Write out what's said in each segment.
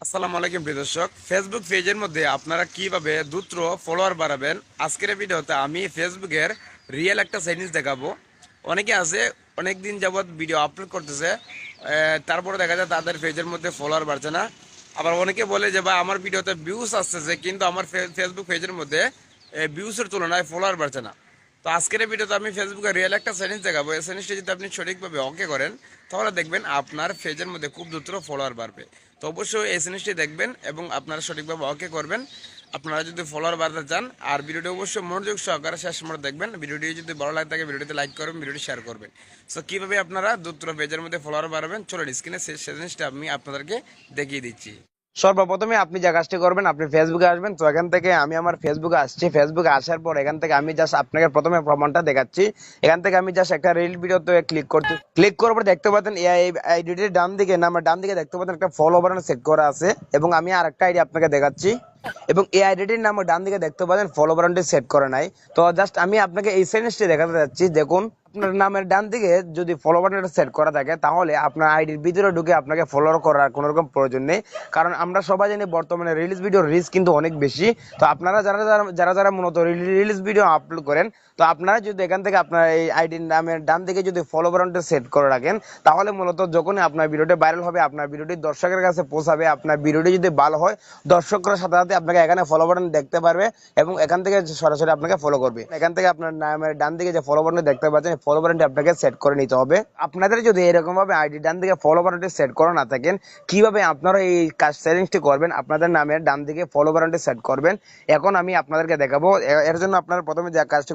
আসসালামু আলাইকুম প্রিয় দর্শক, ফেসবুক পেজের মধ্যে আপনারা কিভাবে দ্রুত ফলোয়ার বাড়াবেন আজকের এই ভিডিওতে আমি ফেসবুকের রিয়েল একটা সেটিংস দেখাবো। অনেকে আছে অনেক দিন যাবত ভিডিও আপলোড করতেছে, তারপরে দেখা যায় তাদের পেজের মধ্যে ফলোয়ার বাড়ছে না। আবার অনেকে বলে যে ভাই আমার ভিডিওতে ভিউজ আসতেছে কিন্তু আমার ফেসবুক পেজের মধ্যে ভিউজের তুলনায় ফলোয়ার বাড়ছে না। তো আজকের এই ভিডিওতে আমি ফেসবুকে রিয়েল একটা সেটিংস দেখাবো। এই সেটিংসটি যদি আপনি সঠিকভাবে ওকে করেন তাহলে দেখবেন আপনার পেজের মধ্যে খুব দ্রুত ফলোয়ার বাড়বে। তো অবশ্যই এই জিনিসটি দেখবেন এবং আপনারা সঠিকভাবে ওকে করবেন আপনারা যদি ফলোয়ার বাড়াতে চান। আর ভিডিওটি অবশ্যই মনোযোগ সহকারে শেষ সময় দেখবেন। ভিডিওটি যদি ভালো লাগে থাকে ভিডিওটিতে লাইক করবেন, ভিডিওটি শেয়ার করবেন। সো কীভাবে আপনারা দ্রুত পেজের মধ্যে ফলোয়ার বাড়াবেন চলুন স্ক্রিনে সেই জিনিসটা আমি আপনাদেরকে দেখিয়ে দিচ্ছি। সর্বপ্রথমে আপনি যে কাজটি করবেন, আপনি ফেসবুকে আসবেন। তো এখান থেকে আমি আমার ফেসবুকে আসছি। ফেসবুকে আসার পর এখান থেকে আমি জাস্ট আপনাকে প্রথমে প্রমাণটা দেখাচ্ছি। এখান থেকে আমি জাস্ট একটা রিল ভিডিওতে ক্লিক করার পর দেখতে পাচ্ছেন এই আইডিটির ডান দিকে ডান দিকে দেখতে পাচ্ছেন একটা ফলো বাটন সেট করা আছে। এবং আমি আরেকটা আইডি আপনাকে দেখাচ্ছি, এবং এই আইডিটির নাম ডান দিকে দেখতে পাচ্ছেন ফলো বাটনটি সেট করা নাই। তো জাস্ট আমি আপনাকে এই সেটিংসটি দেখাতে যাচ্ছি। দেখুন, আপনার নামের ডান দিকে যদি ফলো বাটনটা সেট করা থাকে তাহলে আপনার আইডির ভিতরে ঢুকে আপনাকে ফলো করার কোনো রকম প্রয়োজন নেই। কারণ আমরা সবাই জানি বর্তমানে রিলস ভিডিওর রিস্ক কিন্তু অনেক বেশি। তো আপনারা যারা যারা যারা যারা মূলত রিলস ভিডিও আপলোড করেন, তো আপনারা যদি এখান থেকে আপনার এই আইডির নামের ডান দিকে যদি ফলো বাটনটা সেট করে রাখেন তাহলে মূলত যখনই আপনার ভিডিওটি ভাইরাল হবে, আপনার ভিডিওটি দর্শকের কাছে পৌঁছাবে, আপনার ভিডিওটি যদি ভালো হয় দর্শকরা সাথে সাথে আপনাকে এখানে ফলো বাটন দেখতে পারবে এবং এখান থেকে সরাসরি আপনাকে ফলো করবে। এখান থেকে আপনার নামের ডান দিকে যে ফলো বাটন দেখতে পাচ্ছেন, ফলো বাটনটি আপনাকে সেট করে নিতে হবে। আপনাদের যদি এরকম ভাবে আইডি ডান দিকে ফলো বাটনটি সেট করা না থাকেন, কিভাবে আপনারা এই কাজ সেটিংসটি করবেন, আপনাদের নামের ডান দিকে ফলো বাটনটি সেট করবেন, এখন আমি আপনাদেরকে দেখাবো। এর জন্য আপনারা প্রথমে যে কাজটি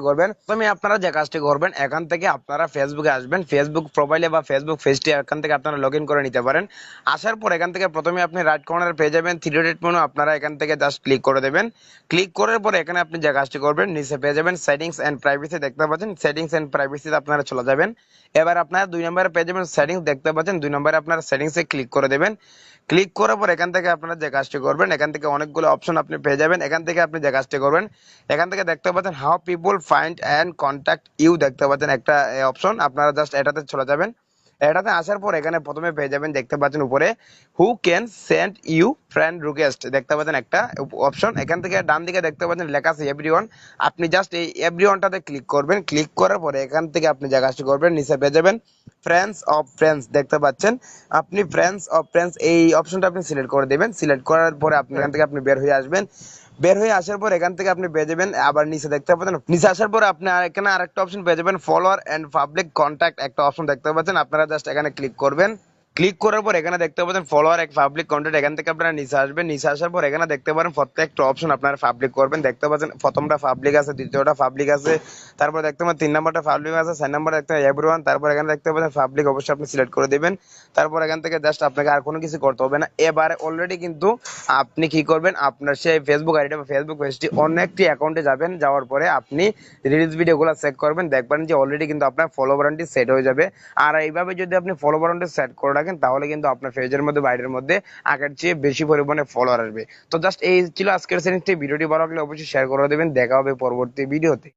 করবেন, এখান থেকে আপনারা ফেসবুকে আসবেন। ফেসবুক প্রোফাইলে বা ফেসবুক পেজটি এখান থেকে আপনারা লগ ইন করে নিতে পারেন। আসার পর এখান থেকে প্রথমে আপনি রাইট কর্নারে পেয়ে যাবেন থ্রি ডট মেনু, আপনারা এখান থেকে জাস্ট ক্লিক করে দেবেন। ক্লিক করার পর এখানে আপনি যে কাজটি করবেন, নিচে পেয়ে যাবেন সেটিংস এন্ড প্রাইভেসি দেখতে পাচ্ছেন। সেটিংস এন্ড প্রাইভেসিতে আপনারা চলে যাবেন। এবার আপনারা 2 নম্বরে পেয়ে যাবেন সেটিংস দেখতে পাচ্ছেন। 2 নম্বরে আপনারা সেটিংসে ক্লিক করে দেবেন। ক্লিক করার পর এখান থেকে আপনারা যে কাজটি করবেন, এখান থেকে অনেকগুলো অপশন আপনি পেয়ে যাবেন। এখান থেকে আপনি যে কাজটি করবেন, এখান থেকে দেখতে পাচ্ছেন how people find and contact you দেখতে পাচ্ছেন একটা অপশন, আপনারা জাস্ট এটাতে চলে যাবেন। এটাতে আসার পর এখানে প্রথমে পেয়ে যাবেন দেখতে পাচ্ছেন উপরে who can send you friend request দেখতে পাচ্ছেন একটা অপশন। এখান থেকে ডান দিকে দেখতে পাচ্ছেন লেখা আছে এভরিওয়ান। আপনি জাস্ট এই এভরিওয়ানটাতে ক্লিক করবেন। ক্লিক করার পরে এখান থেকে আপনি যে কাজটি করবেন, নিচে পেয়ে যাবেন ফ্রেন্ডস অফ ফ্রেন্ডস দেখতে পাচ্ছেন। আপনি ফ্রেন্ডস অফ ফ্রেন্ডস এই অপশনটা আপনি সিলেক্ট করে দেবেন। সিলেক্ট করার পরে আপনি এখান থেকে আপনি বের হয়ে আসবেন। বের হয়ে আসার পর এখান থেকে আপনি পেয়ে যাবেন আবার নিচে দেখতে পাচ্ছেন, নিচে আসার পর আপনি এখানে আরেকটা অপশন পেয়ে যাবেন ফলোয়ার এন্ড পাবলিক কন্ট্যাক্ট একটা অপশন দেখতে পাচ্ছেন। আপনারা জাস্ট এখানে ক্লিক করবেন। ক্লিক করার পর এখানে দেখতে পাচ্ছেন ফলোয়ার এক পাবলিক কন্টেন্ট, এখান থেকে আপনারা নিচে আসবেন। নিচে আসার পর এখানে দেখতে পারেন প্রত্যেকটা অপশন আপনারা পাবলিক করবেন। দেখতে পাচ্ছেন প্রথমটা পাবলিক আছে, দ্বিতীয়টা পাবলিক আছে, তারপর দেখতে পাচ্ছেন 3 নম্বরটা পাবলিক আছে, 4 নম্বরে দেখতে পাচ্ছেন এভরিওয়ান, তারপর এখানে দেখতে পাচ্ছেন পাবলিক অবশ্যই আপনি সিলেক্ট করে দিবেন। তারপর এখান থেকে জাস্ট আপনাকে আর কোনো কিছু করতে হবে না। এবারে অলরেডি কিন্তু আপনি কি করবেন, আপনার সেই ফেসবুক আইডি বা ফেসবুক পেজটি অন্য একটি অ্যাকাউন্টে যাবেন। যাওয়ার পরে আপনি রিলস ভিডিওগুলো চেক করবেন, দেখবেন যে অলরেডি কিন্তু আপনার ফলো বাটনটি সেট হয়ে যাবে। আর এইভাবে যদি আপনি ফলো বাটনটি সেট করে রাখেন তাহলে কিন্তু আপনার পেজের মধ্যে বাইরের মধ্যে আগের চেয়ে বেশি পরিমাণে ফলোয়ার আসবে। তো জাস্ট এই ছিল আজকের সেটিংসটি। ভিডিওটি ভালো লাগলে অবশ্যই শেয়ার করে দেবেন। দেখা হবে পরবর্তী ভিডিওতে।